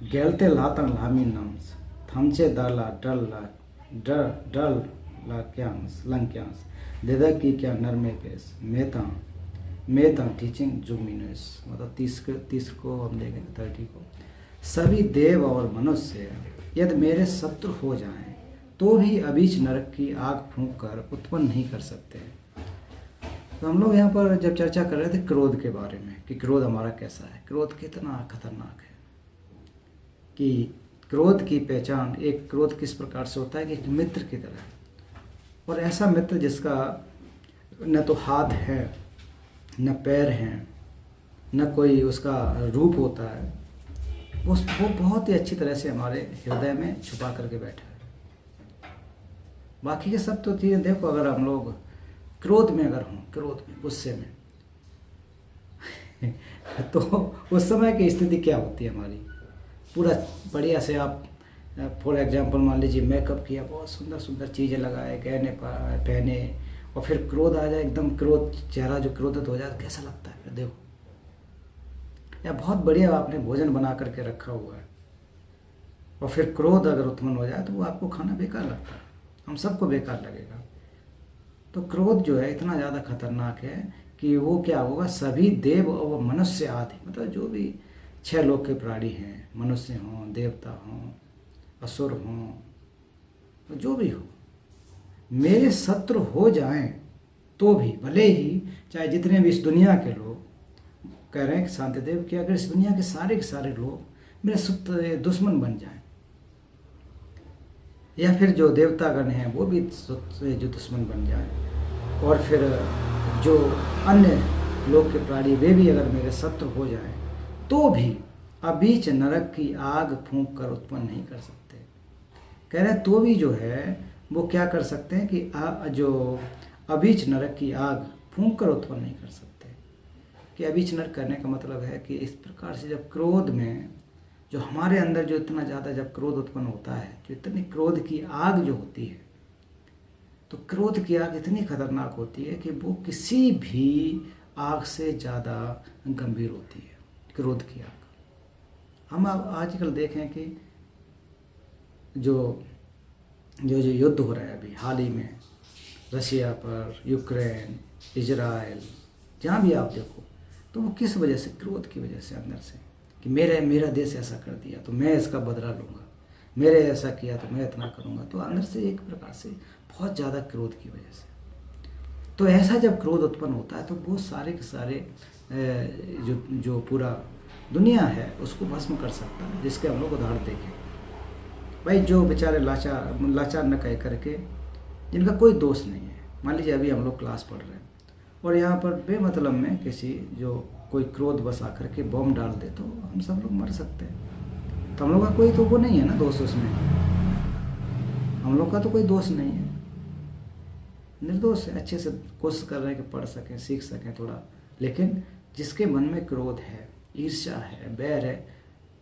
गेलते लातंग लामी नम्स थमचे दाला डल लाक्यांस लंक्यांस देदा की क्या नरमे पेस मेता टीचिंग जुमिनस। मतलब 30 को हम देखेंगे 30 को। सभी देव और मनुष्य यदि मेरे शत्रु हो जाएं तो भी अबीच नरक की आग फूंक कर उत्पन्न नहीं कर सकते। तो हम लोग यहाँ पर जब चर्चा कर रहे थे क्रोध के बारे में कि क्रोध हमारा कैसा है, क्रोध कितना खतरनाक है, कि क्रोध की पहचान, एक क्रोध किस प्रकार से होता है कि एक मित्र की तरह है, और ऐसा मित्र जिसका न तो हाथ है न पैर हैं न कोई उसका रूप होता है, वो बहुत ही अच्छी तरह से हमारे हृदय में छुपा करके बैठा है। बाकी के सब तो चीज़ें देखो, अगर हम लोग क्रोध में अगर हों, क्रोध में, गुस्से में तो उस समय की स्थिति क्या होती है हमारी, पूरा बढ़िया से आप फॉर एग्जांपल मान लीजिए मेकअप किया, बहुत सुंदर सुंदर चीज़ें लगाए, गहने पहने, और फिर क्रोध आ जाए, एकदम क्रोध, चेहरा जो क्रोधित हो जाए, कैसा लगता है फिर देखो। या बहुत बढ़िया आपने भोजन बना करके रखा हुआ है और फिर क्रोध अगर उत्पन्न हो जाए तो वो आपको खाना बेकार लगता है, हम सबको बेकार लगेगा। तो क्रोध जो है इतना ज़्यादा खतरनाक है कि वो क्या होगा, सभी देव और मनुष्य आदि, मतलब जो भी 6 लोक के प्राणी हैं, मनुष्य हों, देवता हों, असुर हों, जो भी हो, मेरे शत्रु हो जाएं तो भी, भले ही चाहे जितने भी इस दुनिया के लोग कह रहे हैं कि शांतिदेव कि अगर इस दुनिया के सारे लोग मेरे दुश्मन बन जाएं, या फिर जो देवतागण हैं वो भी जो दुश्मन बन जाएं, और फिर जो अन्य लोक के प्राणी वे भी अगर मेरे शत्रु हो जाएं तो भी अबीच नरक की आग फूंक कर उत्पन्न नहीं कर सकते। कह रहे हैं तो भी जो है वो क्या कर सकते हैं कि जो अबीच नरक की आग फूंक कर उत्पन्न नहीं कर सकते। कि अबीच नरक करने का मतलब है कि इस प्रकार से जब क्रोध में, जो हमारे अंदर जो इतना ज़्यादा जब क्रोध उत्पन्न होता है, जो इतनी क्रोध की आग जो होती है, तो क्रोध की आग इतनी खतरनाक होती है कि वो किसी भी आग से ज़्यादा गंभीर होती है, क्रोध की आग। हम आजकल देखें कि जो युद्ध हो रहा है अभी हाल ही में, रशिया पर, यूक्रेन, इजराइल, जहाँ भी आप देखो, तो वो किस वजह से, क्रोध की वजह से, अंदर से, कि मेरा देश ऐसा कर दिया तो मैं इसका बदला लूँगा, मेरे ऐसा किया तो मैं इतना करूँगा। तो अंदर से एक प्रकार से बहुत ज़्यादा क्रोध की वजह से, तो ऐसा जब क्रोध उत्पन्न होता है तो वो सारे के सारे जो पूरा दुनिया है उसको भस्म कर सकता है। जिसके हम लोग उदाहरण देखें, भाई जो बेचारे लाचार न कह करके, जिनका कोई दोष नहीं है, मान लीजिए अभी हम लोग क्लास पढ़ रहे हैं और यहाँ पर बेमतलब में किसी जो कोई क्रोध बस आकर के बम डाल दे तो हम सब लोग मर सकते हैं। तो हम लोग का कोई तो वो नहीं है ना दोष उसमें, हम लोग का तो कोई दोष नहीं है, निर्दोष है, अच्छे से कोशिश कर रहे हैं कि पढ़ सकें, सीख सकें थोड़ा। लेकिन जिसके मन में क्रोध है, ईर्ष्या है, बैर है,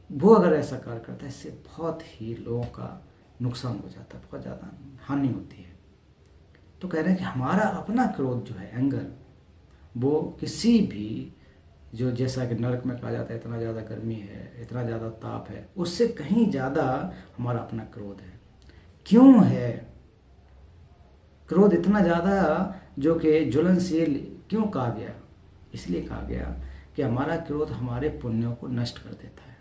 वो अगर ऐसा कार्य करता है, इससे बहुत ही लोगों का नुकसान हो जाता है, बहुत ज़्यादा हानि होती है। तो कह रहे हैं कि हमारा अपना क्रोध जो है, एंगर, वो किसी भी, जो जैसा कि नरक में कहा जाता है इतना ज़्यादा गर्मी है, इतना ज़्यादा ताप है, उससे कहीं ज़्यादा हमारा अपना क्रोध है। क्यों है क्रोध इतना ज़्यादा, जो कि ज्वलनशील क्यों कहा गया? इसलिए कहा गया कि हमारा क्रोध हमारे पुण्यों को नष्ट कर देता है।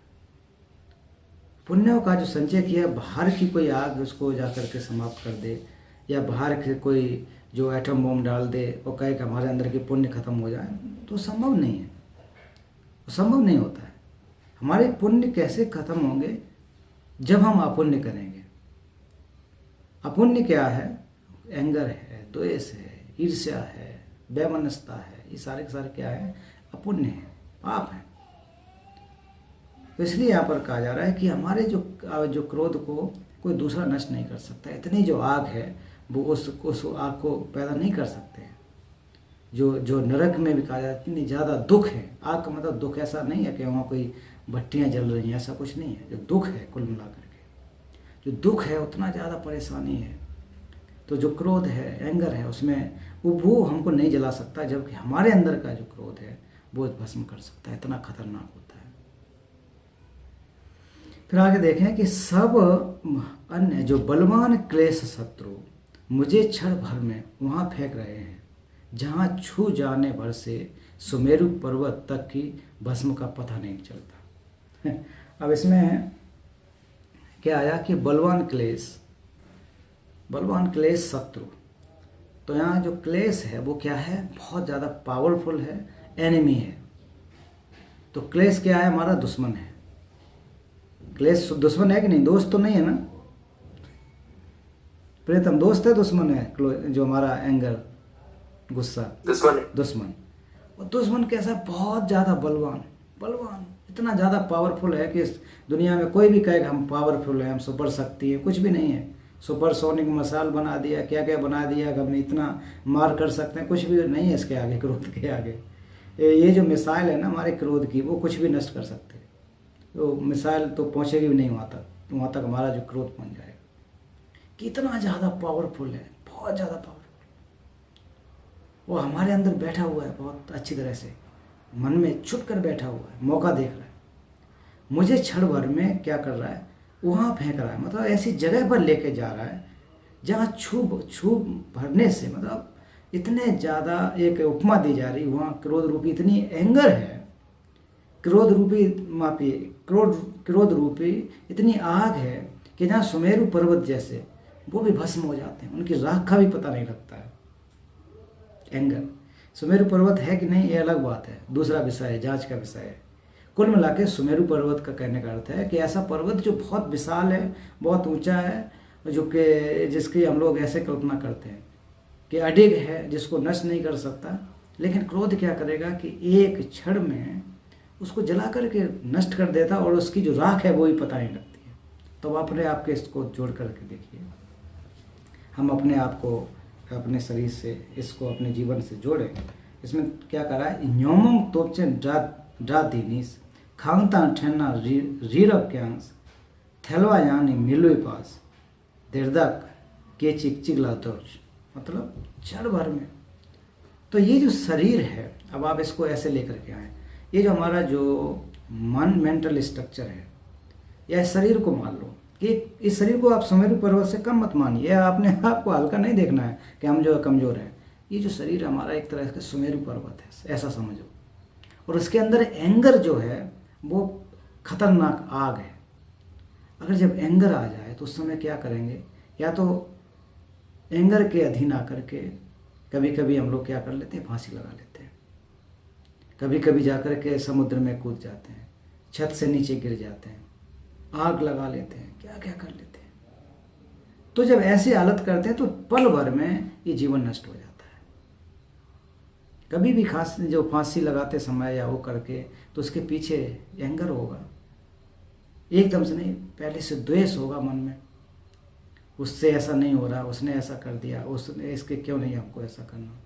पुण्यों का जो संचय किया, बाहर की कोई आग उसको जाकर के समाप्त कर दे, या बाहर के कोई जो एटम बम डाल दे और कहे कि हमारे अंदर के पुण्य खत्म हो जाए, तो संभव नहीं है, संभव नहीं होता है। हमारे पुण्य कैसे खत्म होंगे? जब हम अपुण्य करेंगे। अपुण्य क्या है? एंगर है, द्वेष है, ईर्ष्या है, वैमनस्यता है, ये सारे के सारे क्या है? अपुण्य है, पाप है। तो इसलिए यहाँ पर कहा जा रहा है कि हमारे जो क्रोध को कोई दूसरा नष्ट नहीं कर सकता। इतनी जो आग है वो उस आग को पैदा नहीं कर सकते। जो नरक में भी कहा जाता है, इतनी ज़्यादा दुख है। आग का मतलब दुख ऐसा नहीं है कि वहाँ कोई भट्टियाँ जल रही हैं, ऐसा कुछ नहीं है। जो दुख है कुल मिला करके, जो दुख है उतना ज़्यादा परेशानी है। तो जो क्रोध है, एंगर है, उसमें वो हमको नहीं जला सकता, जबकि हमारे अंदर का जो क्रोध है वो भस्म कर सकता है। इतना खतरनाक होता है। फिर आगे देखें कि सब अन्य जो बलवान क्लेश शत्रु मुझे क्षण भर में वहाँ फेंक रहे हैं जहाँ छू जाने भर से सुमेरु पर्वत तक की भस्म का पता नहीं चलता। अब इसमें क्या आया कि बलवान क्लेश शत्रु, तो यहाँ जो क्लेश है वो क्या है, बहुत ज़्यादा पावरफुल है, एनिमी है। तो क्लेश क्या है, हमारा दुश्मन है। क्लेश दुश्मन है कि नहीं, दोस्त तो नहीं है ना प्रीतम, दोस्त है दुश्मन है जो हमारा एंगर, गुस्सा, दुश्मन। और दुश्मन कैसा, बहुत ज़्यादा बलवान, इतना ज़्यादा पावरफुल है कि इस दुनिया में कोई भी कहेगा हम पावरफुल हैं, हम सुपर शक्ति है, कुछ भी नहीं है। सुपरसोनिक मसाल बना दिया, क्या क्या बना दिया कि हमने इतना मार कर सकते हैं, कुछ भी नहीं है इसके आगे, क्रोध के आगे। ये जो मिसाइल है ना हमारे क्रोध की, वो कुछ भी नष्ट कर सकते हैं। तो मिसाइल तो पहुँचेगी भी नहीं वहाँ तक हमारा जो क्रोध पहुँच जाएगा। कितना ज़्यादा पावरफुल है, बहुत ज़्यादा पावरफुल। वो हमारे अंदर बैठा हुआ है बहुत अच्छी तरह से, मन में छुप कर बैठा हुआ है, मौका देख रहा है, मुझे क्षण भर में क्या कर रहा है, वहाँ फेंक रहा है। मतलब ऐसी जगह पर लेके जा रहा है जहाँ छू भरने से, मतलब इतने ज़्यादा एक उपमा दी जा रही, वहाँ क्रोध रूपी इतनी एंगर है, क्रोध रूपी इतनी आग है कि जहाँ सुमेरु पर्वत जैसे वो भी भस्म हो जाते हैं, उनकी राख का भी पता नहीं लगता है। एंगर सुमेरु पर्वत है कि नहीं ये अलग बात है, दूसरा विषय है, जांच का विषय है। कुल मिला के सुमेरु पर्वत का कहने का अर्थ है कि ऐसा पर्वत जो बहुत विशाल है, बहुत ऊंचा है, जो कि जिसकी हम लोग ऐसे कल्पना करते हैं कि अडिग है, जिसको नष्ट नहीं कर सकता। लेकिन क्रोध क्या करेगा कि एक क्षण में उसको जला करके नष्ट कर देता, और उसकी जो राख है वो ही पता नहीं लगती है। तो अपने आप के इसको जोड़ करके देखिए, हम अपने आप को अपने शरीर से, इसको अपने जीवन से जोड़ें। इसमें क्या करा है, न्योमों तोपचें डा दीनीस खांगता ठेना रीरब क्यांस थेलवा यानी मिलुई पास देरदक के चिकचिगला दर्ज, मतलब क्षण भर में। तो ये जो शरीर है, अब आप इसको ऐसे लेकर के आए, ये जो हमारा जो मेंटल स्ट्रक्चर है, या शरीर को मान लो कि इस शरीर को आप सुमेरु पर्वत से कम मत मानिए, आपने आपको हल्का नहीं देखना है कि हम जो कमज़ोर हैं। ये जो शरीर हमारा एक तरह का सुमेरु पर्वत है, ऐसा समझो। और उसके अंदर एंगर जो है वो खतरनाक आग है। अगर जब एंगर आ जाए तो उस समय क्या करेंगे, या तो एंगर के अधीन आकर के कभी कभी हम लोग क्या कर लेते हैं, फांसी लगा लेते हैं, कभी कभी जाकर के समुद्र में कूद जाते हैं, छत से नीचे गिर जाते हैं, आग लगा लेते हैं, क्या क्या कर लेते हैं। तो जब ऐसी हालत करते हैं तो पल भर में ये जीवन नष्ट हो जाता है। कभी भी खास जो फांसी लगाते समय या वो करके, तो उसके पीछे एंगर होगा, एकदम से नहीं, पहले से द्वेष होगा मन में, उससे ऐसा नहीं हो रहा, उसने ऐसा कर दिया, उसने इसके क्यों नहीं हमको ऐसा करना।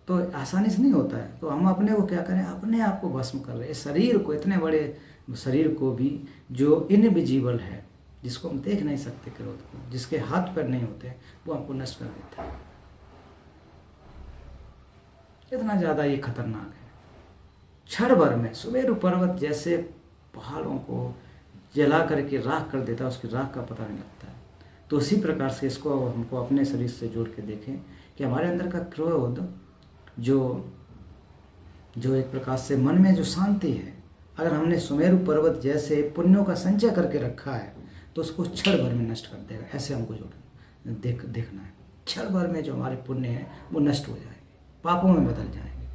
तो आसानी से नहीं होता है। तो हम अपने को क्या करें, अपने आप को भस्म कर रहे हैं, शरीर को, इतने बड़े शरीर को भी जो इनविजिबल है, जिसको हम देख नहीं सकते, क्रोध को, जिसके हाथ पैर नहीं होते, वो हमको नष्ट कर देता है। इतना ज़्यादा ये खतरनाक है। क्षण भर में सुमेरु पर्वत जैसे पहाड़ों को जला करके राख कर देता है, उसकी राख का पता नहीं लगता है। तो उसी प्रकार से इसको हमको अपने शरीर से जोड़ के देखें कि हमारे अंदर का क्रोध जो एक प्रकार से मन में जो शांति है, अगर हमने सुमेरु पर्वत जैसे पुण्यों का संचय करके रखा है तो उसको क्षण भर में नष्ट कर देगा। ऐसे हमको देखना है। क्षण भर में जो हमारे पुण्य हैं वो नष्ट हो जाएंगे, पापों में बदल जाएंगे।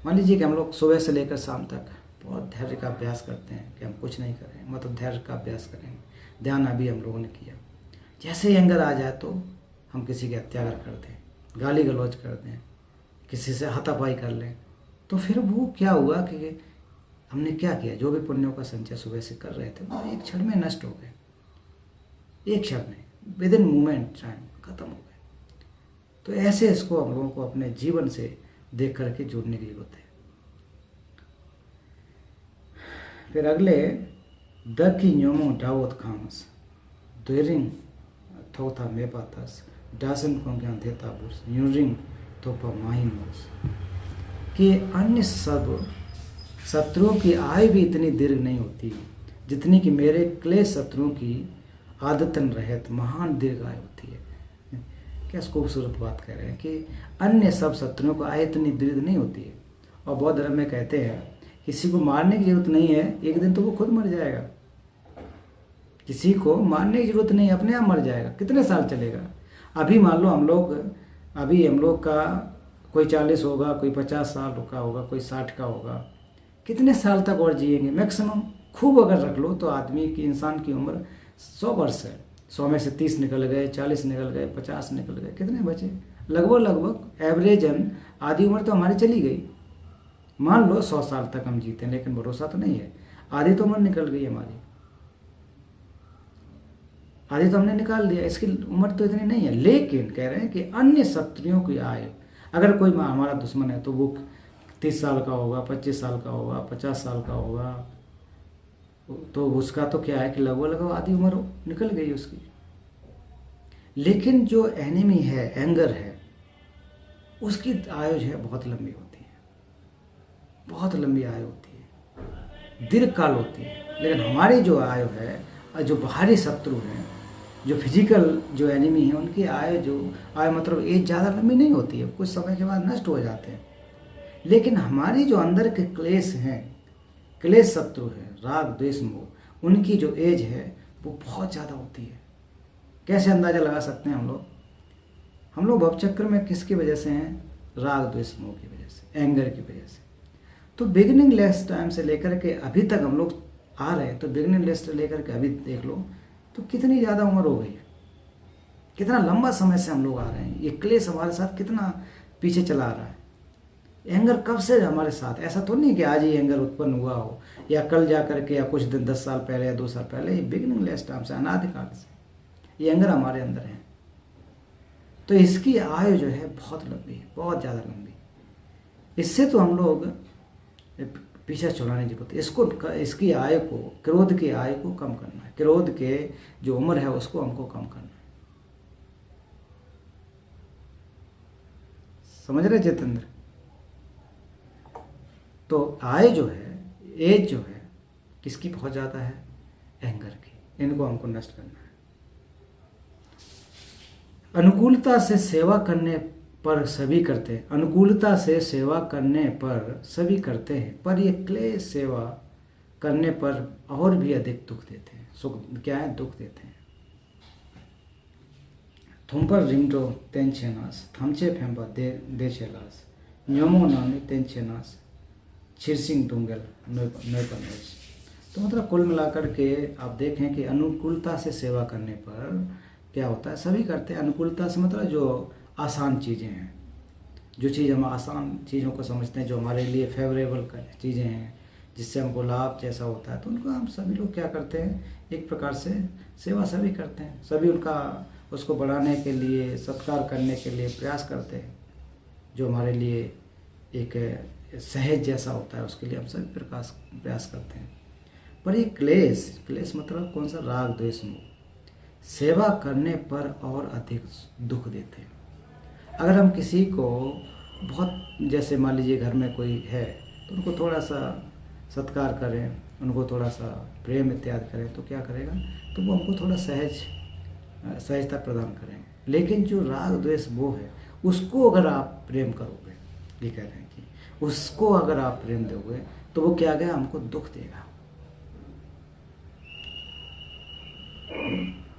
मान लीजिए कि हम लोग सुबह से लेकर शाम तक बहुत धैर्य का अभ्यास करते हैं कि हम कुछ नहीं करें, मतलब धैर्य का अभ्यास करेंगे, ध्यान अभी हम लोगों ने किया। जैसे ही एंगर आ जाए तो हम किसी की हत्या कर दें, गाली गलौज कर दें, किसी से हाथापाई कर लें, तो फिर वो क्या हुआ कि हमने क्या किया, जो भी पुण्यों का संचय सुबह से कर रहे थे वो एक क्षण में नष्ट हो गए, एक क्षण में, विद इन मोमेंट टाइम खत्म हो गए। तो ऐसे इसको हम लोगों को अपने जीवन से देख करके जोड़ने की जरूरत है। फिर अगले द की न्योमो डावत खामस द्वेरिंग थोथा मेपातस डासन को ज्ञान देता बुर्स न्यूरिंग थोपा माही मोस, कि अन्य सब शत्रुओं की आयु भी इतनी दीर्घ नहीं होती जितनी कि मेरे क्लेश शत्रुओं की आदतन रहित महान दीर्घ आयु होती है। क्या खूबसूरत बात कह रहे हैं कि अन्य सब शत्रुओं को आयु इतनी दीर्घ नहीं होती है। और बौद्ध धर्म में कहते हैं किसी को मारने की जरूरत नहीं है, एक दिन तो वो खुद मर जाएगा। किसी को मारने की जरूरत नहीं, अपने आप मर जाएगा। कितने साल चलेगा? अभी मान लो हम लोग का कोई 40 होगा, कोई 50 साल का होगा, कोई 60 का होगा। कितने साल तक और जिएंगे? मैक्सिमम खूब अगर रख लो तो आदमी की, इंसान की उम्र 100 वर्ष है। 100 में से 30 निकल गए, 40 निकल गए, 50 निकल गए, कितने बचे? लगभग एवरेजन आधी उम्र तो हमारी चली गई। मान लो 100 साल तक हम जीते, लेकिन भरोसा तो नहीं है। आधी तो उम्र निकल गई हमारी, आधी तो हमने निकाल दिया। इसकी उम्र तो इतनी नहीं है। लेकिन कह रहे हैं कि अन्य शत्रुओं की आयु, अगर कोई हमारा दुश्मन है तो वो 30 साल का होगा, 25 साल का होगा, 50 साल का होगा, तो उसका तो क्या है कि लगभग आधी उम्र निकल गई उसकी। लेकिन जो एनिमी है, एंगर है, उसकी आयु जो है बहुत लंबी होती है, बहुत लंबी आयु होती है, दीर्घकाल होती है। लेकिन हमारी जो आयु है, जो बाहरी शत्रु हैं, जो फिजिकल जो एनिमी है, उनकी आयु मतलब एज ज़्यादा लंबी नहीं होती है, कुछ समय के बाद नष्ट हो जाते हैं। लेकिन हमारी जो अंदर के क्लेश हैं, क्लेश शत्रु है, राग द्वेष मोह, उनकी जो एज है वो बहुत ज़्यादा होती है। कैसे अंदाज़ा लगा सकते हैं हम लोग भवचक्र में किसकी वजह से हैं? राग द्वेष मोह की वजह से, एंगर की वजह से। तो बिगिनिंग लेस टाइम से लेकर के अभी तक हम लोग आ रहे हैं, तो बिगिनिंग लेस से लेकर के अभी देख लो तो कितनी ज़्यादा उम्र हो गई, कितना लंबा समय से हम लोग आ रहे हैं। ये क्लेश हमारे साथ कितना पीछे चला आ रहा है। एंगर कब से हमारे साथ? ऐसा तो नहीं कि आज ही एंगर उत्पन्न हुआ हो, या कल जा करके, या कुछ दिन 10 साल पहले या 2 साल पहले। ये बिगिनिंग लेस टाइम से, अनादिकाल से ये एंगर हमारे अंदर है। तो इसकी आयु जो है बहुत लंबी है, बहुत ज़्यादा लंबी। इससे तो हम लोग पीछे छुड़ाने की जरूरत है। इसकी आयु को, क्रोध की आयु को कम करना है। क्रोध के जो उम्र है उसको हमको कम करना है। समझ रहे जितेंद्र? तो आयु जो है, एज जो है, किसकी बहुत ज़्यादा है? एंगर की। इनको हमको नष्ट करना है। अनुकूलता से सेवा करने पर सभी करते हैं, अनुकूलता से सेवा करने पर सभी करते हैं, पर ये क्लेश सेवा करने पर और भी अधिक दुख देते हैं। सुख क्या है? दुख देते हैं। तुम पर रिंगो तेंचेनास, थमचे फेंपा देशेलास, न्योमो नामी तेंचेनास, छिरसिंग डूंगल नोपनेश। तो मतलब कुल मिलाकर के आप देखें कि अनुकूलता से सेवा करने पर क्या होता है? सभी करते हैं। अनुकूलता से मतलब जो आसान चीज़ें हैं, जो चीज़ हम आसान चीज़ों को समझते हैं, जो हमारे लिए फेवरेबल चीज़ें हैं, जिससे हमको लाभ जैसा होता है, तो उनको हम सभी लोग क्या करते हैं? एक प्रकार से सेवा सभी करते हैं। सभी उनका उसको बढ़ाने के लिए, सत्कार करने के लिए प्रयास करते हैं। जो हमारे लिए एक सहज जैसा होता है, उसके लिए हम सभी प्रयास करते हैं। पर ये क्लेश मतलब कौन सा? राग द्वेष मोह सेवा करने पर और अधिक दुख देते हैं। अगर हम किसी को बहुत, जैसे मान लीजिए घर में कोई है, तो उनको थोड़ा सा सत्कार करें, उनको थोड़ा सा प्रेम इत्यादि करें, तो क्या करेगा? तो वो हमको थोड़ा सहजता प्रदान करेंगे। लेकिन जो राग द्वेष मोह है, उसको अगर आप प्रेम करोगे, ये कह रहे हैं कि उसको अगर आप प्रेम दोगे तो वो क्या गया? हमको दुख देगा।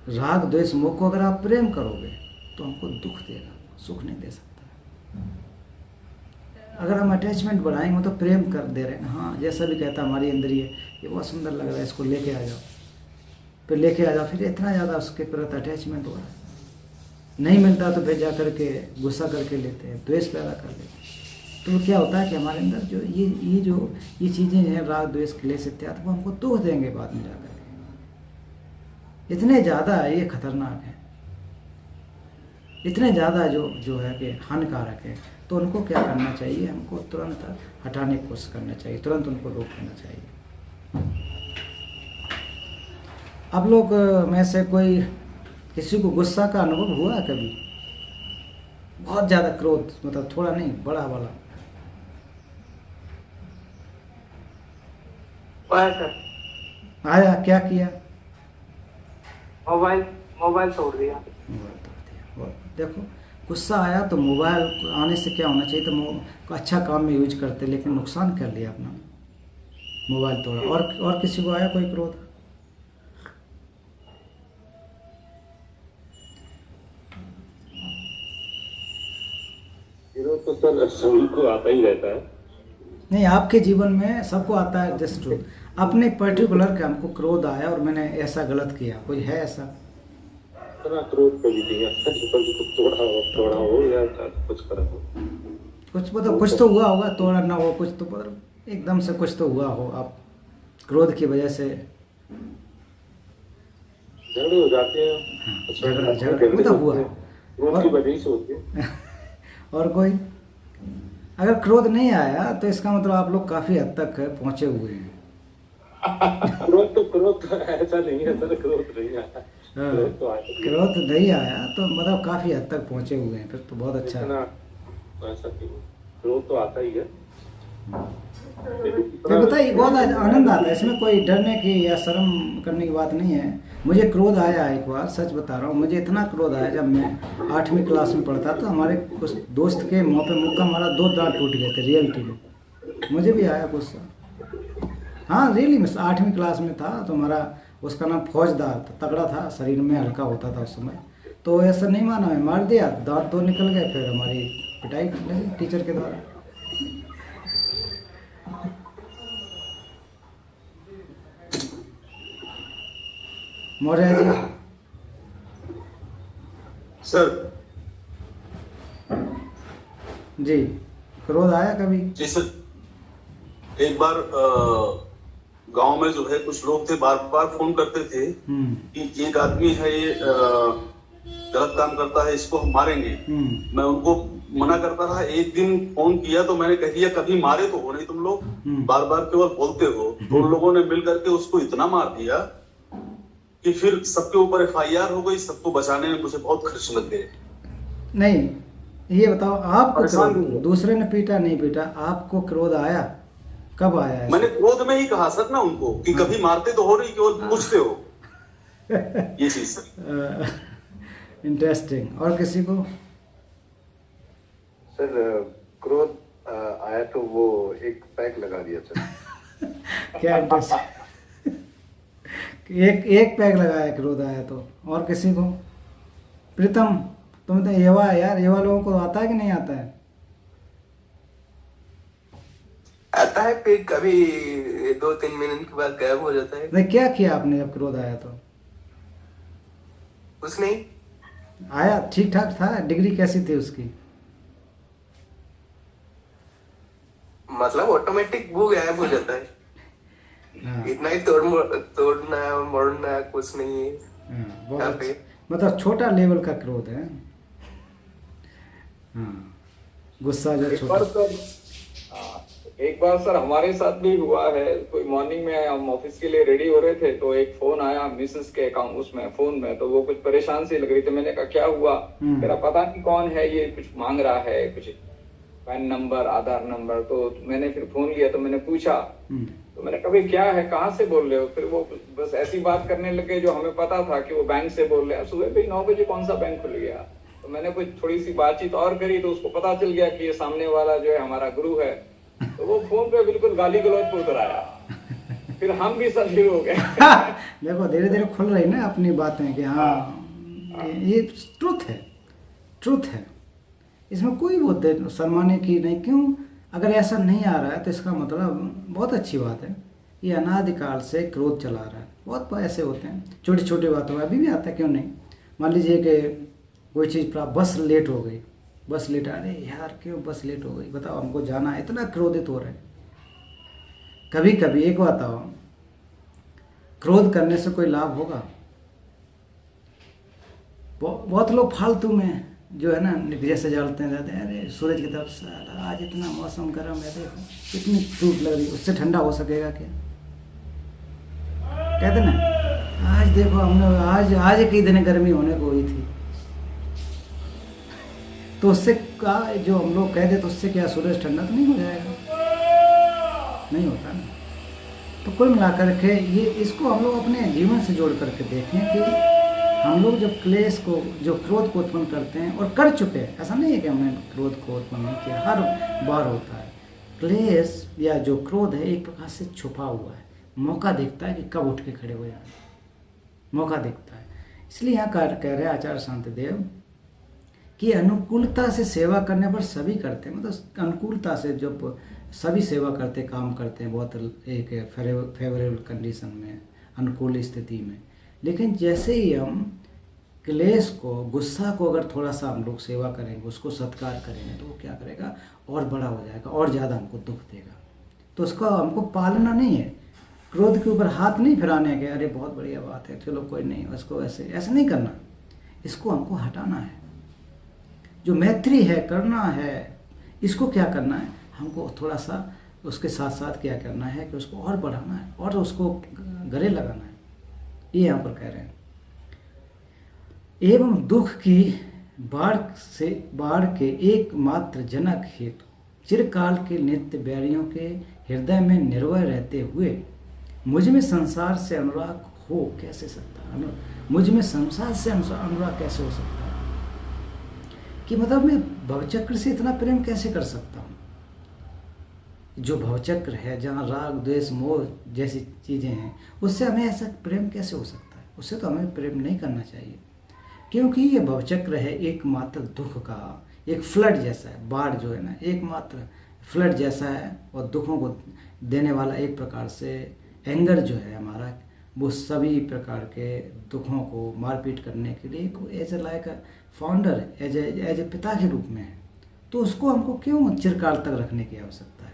राग द्वेष मोह को अगर आप प्रेम करोगे तो हमको दुख देगा, सुख नहीं दे सकता। अगर हम अटैचमेंट बढ़ाएंगे तो प्रेम कर दे रहे हैं, हाँ जैसा भी कहता हमारी इंद्रिय, ये बहुत सुंदर लग रहा है, इसको लेके आ जाओ, फिर लेके आ जाओ, फिर इतना ज़्यादा उसके प्रति अटैचमेंट हो रहा है। नहीं मिलता तो फिर जा करके गुस्सा करके लेते हैं, द्वेष पैदा कर लेते हैं। तो क्या होता है कि हमारे अंदर जो ये चीज़ें हैं, राग द्वेष क्लेश इत्यादि, वो हमको दुख देंगे बाद में जाकर के। इतने ज़्यादा ये खतरनाक है, इतने ज़्यादा जो है कि हानिकारक है। तो उनको क्या करना चाहिए? हमको तुरंत हटाने की कोशिश करना चाहिए, तुरंत उनको रोक देना चाहिए। आप लोग में से कोई किसी को गुस्सा का अनुभव हुआ कभी? बहुत ज़्यादा क्रोध, मतलब थोड़ा नहीं, बड़ा वाला। आया सर, आया, क्या किया? मोबाइल मोबाइल तोड़ दिया। मोबाइल तोड़ दिया। और देखो, गुस्सा आया तो मोबाइल आने से क्या होना चाहिए, तो अच्छा काम में यूज करते, लेकिन नुकसान कर लिया अपना, मोबाइल तोड़ा। और किसी को आया कोई क्रोध? विरोध तो सर सभी को आता ही रहता है। नहीं, आपके जीवन में सबको आता है जस्ट ट्रूथ। अपने पर्टिकुलर का हमको क्रोध आया और मैंने ऐसा गलत किया, कोई है ऐसा? इतना क्रोध कभी नहीं आता कि कभी कुछ तोड़ा हो या कुछ करा हो। कुछ मतलब कुछ तो हुआ होगा, तोड़ा ना हो, कुछ तो मतलब एकदम से कुछ तो हुआ हो, आप क्रोध की वजह से झगड़े हो जाते हैं। झगड़ा झगड़े मतलब हुआ। क्रोध की वजह से होती है। और कोई? अगर क्रोध नहीं आया तो इसका मतलब आप लोग काफी हद तक पहुंचे हुए हैं। क्रोध तो ऐसा नहीं है सर, क्रोध नहीं आया। क्रोध नहीं आया तो मतलब काफी हद तक पहुंचे हुए हैं, फिर तो बहुत अच्छा है। ऐसा क्रोध तो आता ही है। फिर बताइए, बहुत आनंद आता है इसमें, कोई डरने की या शर्म करने की बात नहीं है। मुझे क्रोध आया एक बार, सच बता रहा हूँ, मुझे इतना क्रोध आया जब मैं 8वीं क्लास में पढ़ता तो हमारे कुछ दोस्त के मुँह पे मुक्का मारा, 2 दांत टूट गए थे रियलिटी में। मुझे भी आया गुस्सा। हाँ रियली में 8वीं क्लास में था तो हमारा, उसका नाम फौजदार था, तगड़ा था, शरीर में हल्का होता था उस समय। तो ऐसा नहीं माना, मैं मार दिया, दांत 2 निकल गए, फिर हमारी पिटाई लगी टीचर के द्वारा। मौर्य जी। सर जी, क्रोध आया कभी? जी सर, एक बार गांव में जो है कुछ लोग थे, बार बार फोन करते थे कि एक आदमी है ये गलत काम करता है, इसको हम मारेंगे। मैं उनको मना करता रहा। एक दिन फोन किया तो मैंने कह दिया कभी मारे तो हो नहीं तुम लोग, बार बार केवल बोलते हो। तो उन लोगों ने मिल करके उसको इतना मार दिया कि फिर सबके ऊपर FIR हो गई। सबको बचाने में मुझे बहुत खर्च लग गए। नहीं, ये बताओ, आपको क्रोध, दूसरे ने पीटा नहीं पीटा, आपको क्रोध आया? कब आया है? मैंने क्रोध में ही कहा सर ना उनको कि कभी मारते तो हो नहीं, केवल पूछते हो। ये चीज सर। इंटरेस्टिंग। और किसी को? सर क्रोध आया तो वो एक पैक लगा दिया सर। क्या इंटरेस्ट? एक पैक लगाया क्रोध आया तो। और किसी को? प्रीतम, तुम तो युवा है यार, युवा लोगों को आता है कि नहीं आता है? आता है, फिर कभी 2-3 मिनट के बाद गायब हो जाता है। नहीं, क्या किया आपने जब क्रोध आया तो? कुछ नहीं, आया ठीक ठाक था? डिग्री कैसी थी उसकी? मतलब ऑटोमेटिक वो गायब हो जाता है। हाँ। इतना ही तोड़ना मोड़ना कुछ नहीं है। बहुत अच्छा। मतलब छोटा लेवल का क्रोध है। हाँ, गुस्सा जो छोटा। एक बार सर हमारे साथ भी हुआ है। कोई मॉर्निंग में हम ऑफिस के लिए रेडी हो रहे थे तो एक फोन आया मिसेस के अकाउंट उसमें फोन में, तो वो कुछ परेशान सी लग रही थी। मैंने कहा क्या हुआ? मेरा पता नहीं कौन है ये, कुछ मांग रहा है, कुछ पैन नंबर, आधार नंबर। तो मैंने फिर फोन लिया तो मैंने पूछा, तो मैंने कहा भाई क्या है, कहाँ से बोल रहे हो? फिर वो बस ऐसी बात करने लगे जो हमें पता था कि वो बैंक से बोल रहे हैं। सुबह भाई 9 बजे कौन सा बैंक खुल गया? तो मैंने कुछ थोड़ी सी बातचीत और करी तो उसको पता चल गया कि ये सामने वाला जो है हमारा गुरु है। तो वो फोन पे बिल्कुल गाली गलौज पे उतर आया। फिर हम भी सब शुरू हो गए। देखो धीरे धीरे खुल रही ना अपनी बातें कि हाँ ये ट्रुथ है, ट्रुथ है, इसमें कोई वो शर्माने की नहीं। क्यों? अगर ऐसा नहीं आ रहा है तो इसका मतलब बहुत अच्छी बात है, ये अनादिकाल से क्रोध चला रहा है। बहुत ऐसे होते हैं छोटी छोटी बातों में, अभी भी आता है, क्यों नहीं। मान लीजिए कि कोई चीज़ पर बस लेट हो गई, बस लेट, अरे यार क्यों बस लेट हो गई, बताओ हमको जाना है, इतना क्रोधित हो रहे हैं। कभी कभी एक बताओ, क्रोध करने से कोई लाभ होगा? बहुत लोग फालतू में जो है ना जैसे जलते हैं, रहते हैं, अरे सूरज की तरफ से आज इतना मौसम गर्म है, देखो कितनी धूप लग रही है, उससे ठंडा हो सकेगा क्या? कहते ना आज देखो हमने आज एक ही दिन गर्मी होने को हुई थी, तो उससे का जो हम लोग कह दे तो उससे क्या सूरज ठंडा तो नहीं हो जाएगा? नहीं होता ना। तो कुल मिलाकर के ये इसको हम लोग अपने जीवन से जोड़ करके देखें कि हम लोग जब क्लेश को, जो क्रोध को उत्पन्न करते हैं और कर चुके हैं, ऐसा नहीं है कि हमने क्रोध को उत्पन्न नहीं किया, हर बार होता है। क्लेश या जो क्रोध है एक प्रकार से छुपा हुआ है, मौका देखता है कि कब उठ के खड़े हो जाए, मौका देखता है। इसलिए यहाँ कह रहे हैं आचार्य शांतिदेव कि अनुकूलता से सेवा करने पर सभी करते हैं, मतलब अनुकूलता से जब सभी सेवा करते, काम करते हैं बहुत एक फेवरेबल कंडीशन में, अनुकूल स्थिति में। लेकिन जैसे ही हम क्लेश को, गुस्सा को अगर थोड़ा सा हम लोग सेवा करेंगे, उसको सत्कार करेंगे, तो वो क्या करेगा, और बड़ा हो जाएगा और ज़्यादा हमको दुख देगा। तो उसका हमको पालना नहीं है, क्रोध के ऊपर हाथ नहीं फिराने के, अरे बहुत बढ़िया बात है, चलो कोई नहीं, उसको ऐसे नहीं करना, इसको हमको हटाना है। जो मैत्री है, करना है, इसको क्या करना है, हमको थोड़ा सा उसके साथ साथ क्या करना है कि उसको और बढ़ाना है और उसको गले लगाना है, ये यहाँ पर कह रहे हैं। एवं दुख की बाढ़ के एकमात्र जनक हेतु चिरकाल के नित्य बैरियों के हृदय में निर्भय रहते हुए मुझ में संसार से अनुराग हो कैसे सकता है, मुझ में संसार से अनुराग कैसे हो सकता है, कि मतलब मैं भवचक्र से इतना प्रेम कैसे कर सकता हूँ। जो भवचक्र है, जहाँ राग द्वेष मोह जैसी चीज़ें हैं, उससे हमें ऐसा प्रेम कैसे हो सकता है, उससे तो हमें प्रेम नहीं करना चाहिए। क्योंकि ये भवचक्र है एकमात्र दुख का एक फ्लड जैसा है, बाढ़ जो है ना एकमात्र फ्लड जैसा है, और दुखों को देने वाला एक प्रकार से एंगर जो है हमारा, वो सभी प्रकार के दुखों को मारपीट करने के लिए as a like founder, as a पिता के रूप में है। तो उसको हमको क्यों चिरकाल तक रखने की आवश्यकता है,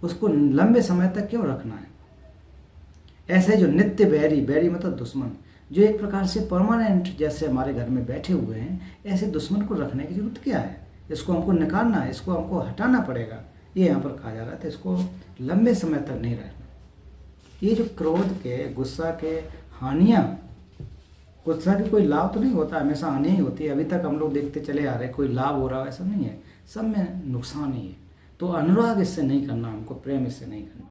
उसको लंबे समय तक क्यों रखना है। ऐसे जो नित्य बैरी मतलब दुश्मन, जो एक प्रकार से परमानेंट जैसे हमारे घर में बैठे हुए हैं, ऐसे दुश्मन को रखने की जरूरत क्या है, इसको हमको निकालना है, इसको हमको हटाना पड़ेगा। ये यहाँ पर कहा जा रहा था, इसको लंबे समय तक नहीं रखना। ये जो क्रोध के, गुस्सा के हानियाँ, गुस्सा की कोई लाभ तो नहीं होता, हमेशा हानि ही होती है। अभी तक हम लोग देखते चले आ रहे, कोई लाभ हो रहा है ऐसा नहीं है, सब में नुकसान ही है। तो अनुराग इससे नहीं करना, हमको प्रेम इससे नहीं करना।